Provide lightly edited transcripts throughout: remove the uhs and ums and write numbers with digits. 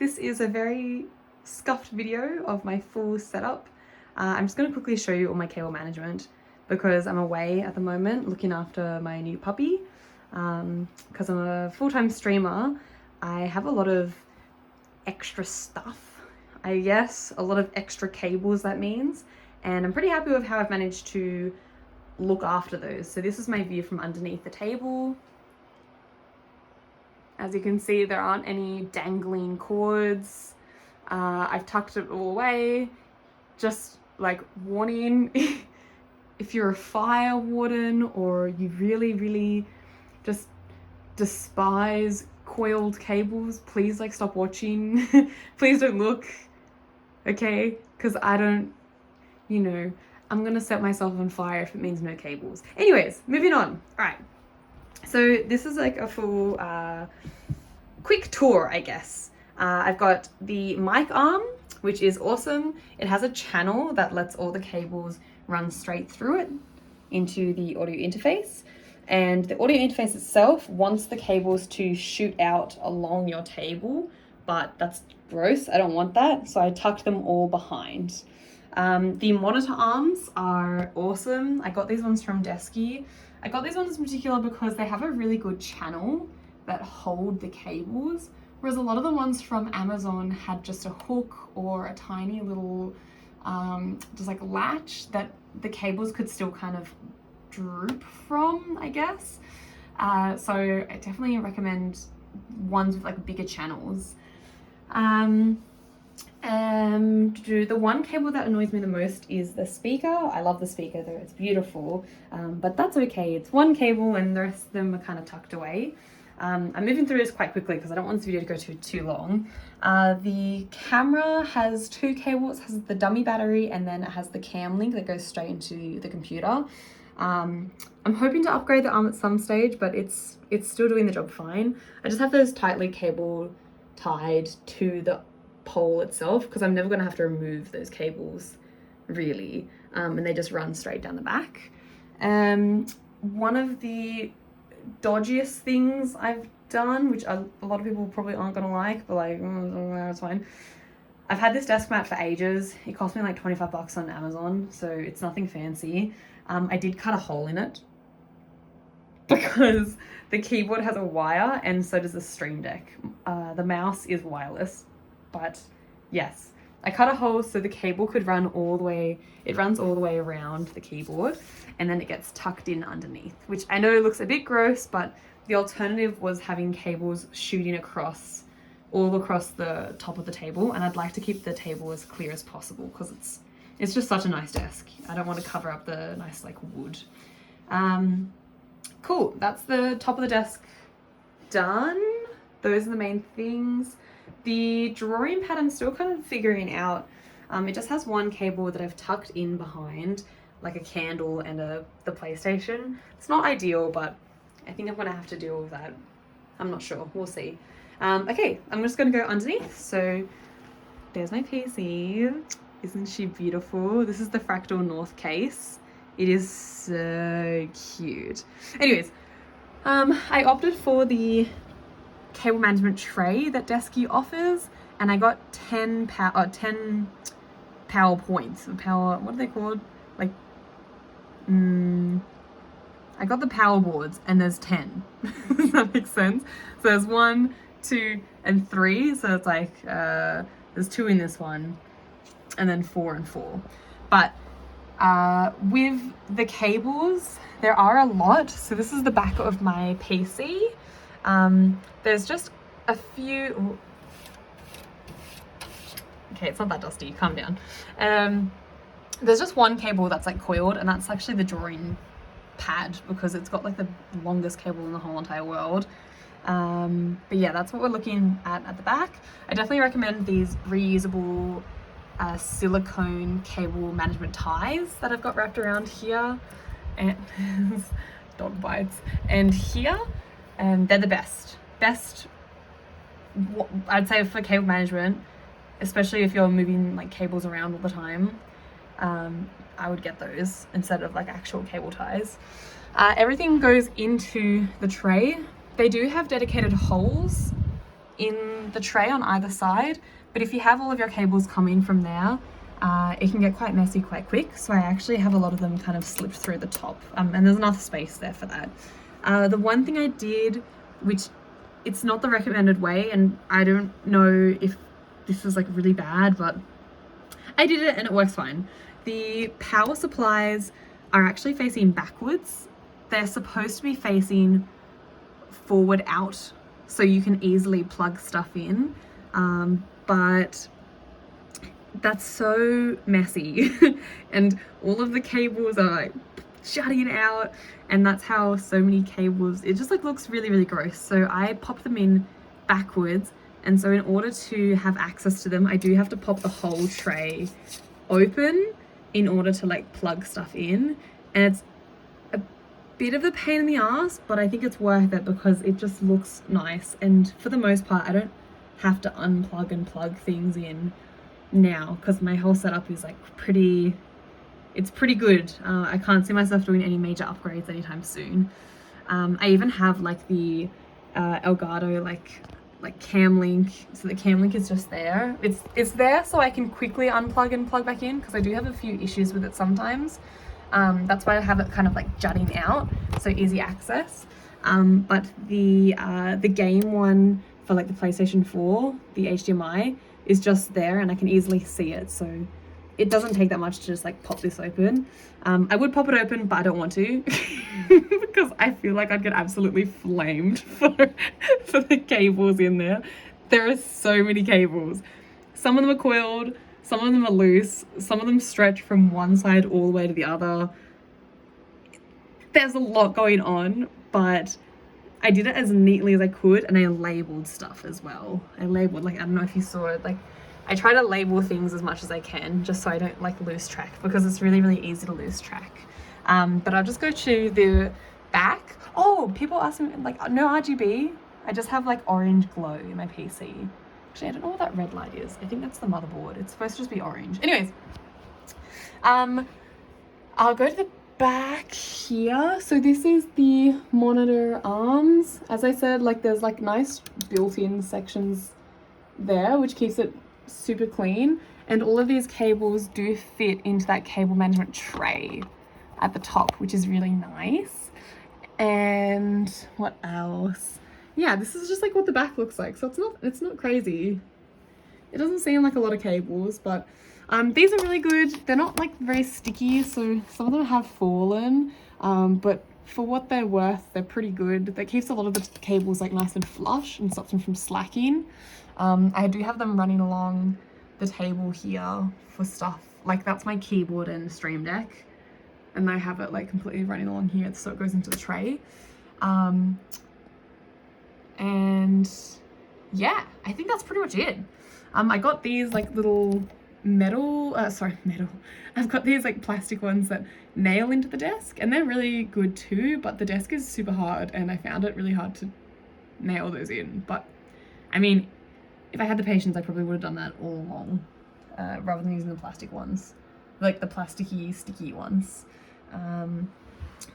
this is a very scuffed video of my full setup. I'm just going to quickly show you all my cable management because I'm away at the moment looking after my new puppy. Because I'm a full-time streamer, I have a lot of extra stuff, I guess, a lot of extra cables that means, and I'm pretty happy with how I've managed to look after those. So this is my view from underneath the table. As you can see, there aren't any dangling cords. I've tucked it all away. Just like warning, if you're a fire warden or you really just despise coiled cables, please like stop watching. Please don't look, okay? Because I don't, you know, I'm gonna set myself on fire if it means no cables. Anyways, moving on. All right, so this is like a full quick tour, I guess. I've got the mic arm, which is awesome. It has a channel that lets all the cables run straight through it into the audio interface. And the audio interface itself wants the cables to shoot out along your table, but that's gross. I don't want that. So I tucked them all behind. The monitor arms are awesome. I got these ones from Desky. I got these ones in particular because they have a really good channel that hold the cables, whereas a lot of the ones from Amazon had just a hook or a tiny little just like latch that the cables could still kind of droop from, I guess. So I definitely recommend ones with like bigger channels. The one cable that annoys me the most is the speaker. I love the speaker though, it's beautiful, but that's okay. It's one cable and the rest of them are kind of tucked away. I'm moving through this quite quickly because I don't want this video to go too long. The camera has two cables. It has the dummy battery and then it has the cam link that goes straight into the computer. I'm hoping to upgrade the arm at some stage, but it's still doing the job fine. I just have those tightly cable tied to the pole itself because I'm never going to have to remove those cables really, and they just run straight down the back. One of the dodgiest things I've done, which a lot of people probably aren't gonna like, but like it's fine. I've had this desk mat for ages. It cost me like 25 bucks on Amazon, so it's nothing fancy. I did cut a hole in it because the keyboard has a wire and so does the Stream Deck. The mouse is wireless, but yes, I cut a hole so the cable could run all the way. It runs all the way around the keyboard and then it gets tucked in underneath, which I know looks a bit gross, but the alternative was having cables shooting all across the top of the table, and I'd like to keep the table as clear as possible because it's just such a nice desk. I don't want to cover up the nice like wood. Cool, that's the top of the desk done. Those are the main things. The drawing pad I'm still kind of figuring out. It just has one cable that I've tucked in behind, like a candle and the PlayStation. It's not ideal, but I think I'm gonna have to deal with that. I'm not sure, we'll see. Okay, I'm just gonna go underneath. So there's my PC. Isn't she beautiful? This is the Fractal North case. It is so cute. Anyways, I opted for the cable management tray that Desky offers, and I got 10 power points. What are they called? Like, I got the power boards and there's 10. Does that make sense? So there's 1, 2, and 3. So it's like, there's 2 in this one and then 4 and 4. But with the cables, there are a lot. So this is the back of my PC. There's just a few. Okay, it's not that dusty, calm down. There's just one cable that's like coiled, and that's actually the drawing pad because it's got like the longest cable in the whole entire world. But yeah, that's what we're looking at the back. I definitely recommend these reusable silicone cable management ties that I've got wrapped around here, and dog bites, and here. They're the best I'd say for cable management, especially if you're moving like cables around all the time. I would get those instead of like actual cable ties. Everything goes into the tray. They do have dedicated holes in the tray on either side, but if you have all of your cables coming from there, it can get quite messy quite quick. So I actually have a lot of them kind of slipped through the top, and there's enough space there for that. The one thing I did, which it's not the recommended way, and I don't know if this is like really bad, but I did it and it works fine. The power supplies are actually facing backwards. They're supposed to be facing forward out so you can easily plug stuff in, but that's so messy and all of the cables are like jutting out, and that's how so many cables, it just like looks really, really gross. So I pop them in backwards, and so in order to have access to them, I do have to pop the whole tray open in order to like plug stuff in, and it's a bit of a pain in the ass, but I think it's worth it because it just looks nice, and for the most part I don't have to unplug and plug things in now because my whole setup is like it's pretty good. I can't see myself doing any major upgrades anytime soon. I even have like the Elgato like cam link, so the cam link is just there. It's there so I can quickly unplug and plug back in because I do have a few issues with it sometimes. That's why I have it kind of like jutting out, so easy access. But the game one for like the PlayStation 4, the HDMI, is just there and I can easily see it, so it doesn't take that much to just like pop this open. I would pop it open, but I don't want to because I feel like I'd get absolutely flamed for the cables in there. There are so many cables. Some of them are coiled, some of them are loose, some of them stretch from one side all the way to the other. There's a lot going on, but I did it as neatly as I could, and I labeled stuff as well. I labeled, like, I don't know if you saw it, like I try to label things as much as I can just so I don't like lose track, because it's really, really easy to lose track. But I'll just go to the back. Oh, people ask me, like, no RGB. I just have like orange glow in my PC. Actually, I don't know what that red light is. I think that's the motherboard. It's supposed to just be orange. Anyways, I'll go to the back here. So this is the monitor arms. As I said, like there's like nice built-in sections there, which keeps it super clean, and all of these cables do fit into that cable management tray at the top, which is really nice. And what else? Yeah, this is just like what the back looks like, so it's not crazy. It doesn't seem like a lot of cables, but these are really good. They're not like very sticky, so some of them have fallen, but for what they're worth, they're pretty good. That keeps a lot of the cables like nice and flush and stops them from slacking. I do have them running along the table here for stuff. Like that's my keyboard and Stream Deck, and I have it like completely running along here so it goes into the tray. And yeah, I think that's pretty much it. I got these like little metal. I've got these like plastic ones that nail into the desk, and they're really good too, but the desk is super hard and I found it really hard to nail those in. But I mean, if I had the patience, I probably would have done that all along, rather than using the plastic ones, like the plasticky, sticky ones.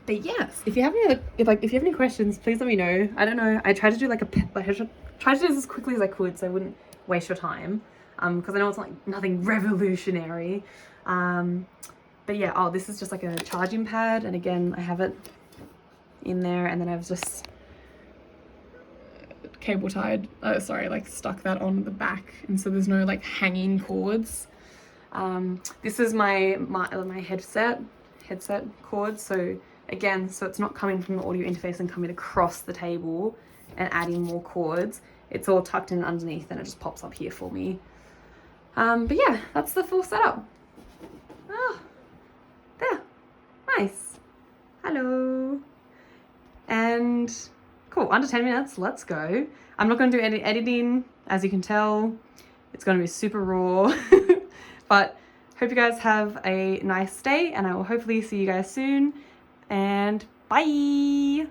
But yes, if you have any questions, please let me know. I don't know. I tried to do I tried to do this as quickly as I could so I wouldn't waste your time, because I know it's like nothing revolutionary. But yeah, oh, this is just like a charging pad, and again, I have it in there, and then I've just cable tied, like stuck that on the back, and so there's no like hanging cords. This is my headset cord, so again, so it's not coming from the audio interface and coming across the table and adding more cords. It's all tucked in underneath and it just pops up here for me. But yeah, that's the full setup. Oh, there, nice. Hello. And cool, under 10 minutes, let's go. I'm not going to do any editing, as you can tell. It's going to be super raw. But hope you guys have a nice day, and I will hopefully see you guys soon. And bye!